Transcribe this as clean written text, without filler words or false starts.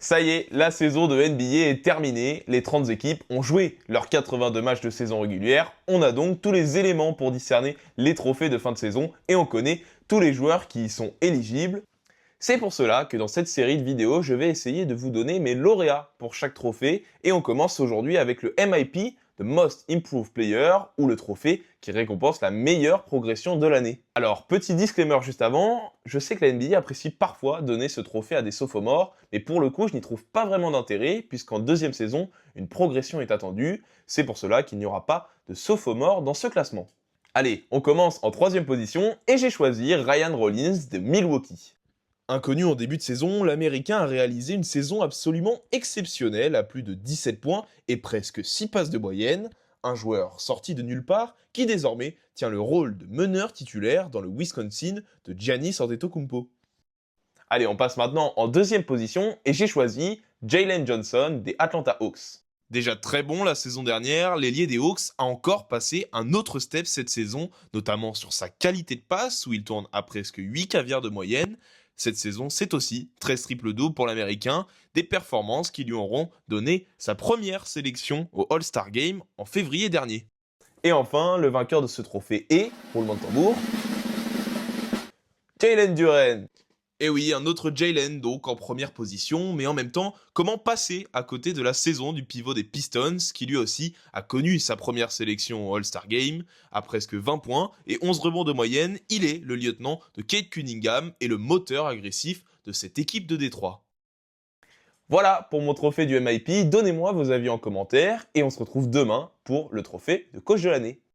Ça y est, la saison de NBA est terminée, les 30 équipes ont joué leurs 82 matchs de saison régulière, on a donc tous les éléments pour discerner les trophées de fin de saison et on connaît tous les joueurs qui y sont éligibles. C'est pour cela que dans cette série de vidéos, je vais essayer de vous donner mes lauréats pour chaque trophée et on commence aujourd'hui avec le MIP, The Most Improved Player, ou le trophée qui récompense la meilleure progression de l'année. Alors, petit disclaimer juste avant, je sais que la NBA apprécie parfois donner ce trophée à des sophomores, mais pour le coup, je n'y trouve pas vraiment d'intérêt, puisqu'en deuxième saison, une progression est attendue, c'est pour cela qu'il n'y aura pas de sophomore dans ce classement. Allez, on commence en troisième position, et j'ai choisi Ryan Rollins de Milwaukee. Inconnu en début de saison, l'Américain a réalisé une saison absolument exceptionnelle à plus de 17 points et presque 6 passes de moyenne, un joueur sorti de nulle part qui désormais tient le rôle de meneur titulaire dans le Wisconsin de Giannis Antetokounmpo. Allez, on passe maintenant en deuxième position et j'ai choisi Jalen Johnson des Atlanta Hawks. Déjà très bon la saison dernière, l'ailier des Hawks a encore passé un autre step cette saison, notamment sur sa qualité de passe où il tourne à presque 8 caviars de moyenne. Cette saison, c'est aussi 13 triple-double pour l'Américain, des performances qui lui auront donné sa première sélection au All-Star Game en février dernier. Et enfin, le vainqueur de ce trophée est, roulement de tambour, Jalen Duren. Et oui, un autre Jalen donc en première position, mais en même temps, comment passer à côté de la saison du pivot des Pistons, qui lui aussi a connu sa première sélection au All-Star Game, à presque 20 points et 11 rebonds de moyenne, il est le lieutenant de Kate Cunningham et le moteur agressif de cette équipe de Détroit. Voilà pour mon trophée du MIP, donnez-moi vos avis en commentaire, et on se retrouve demain pour le trophée de coach de l'année.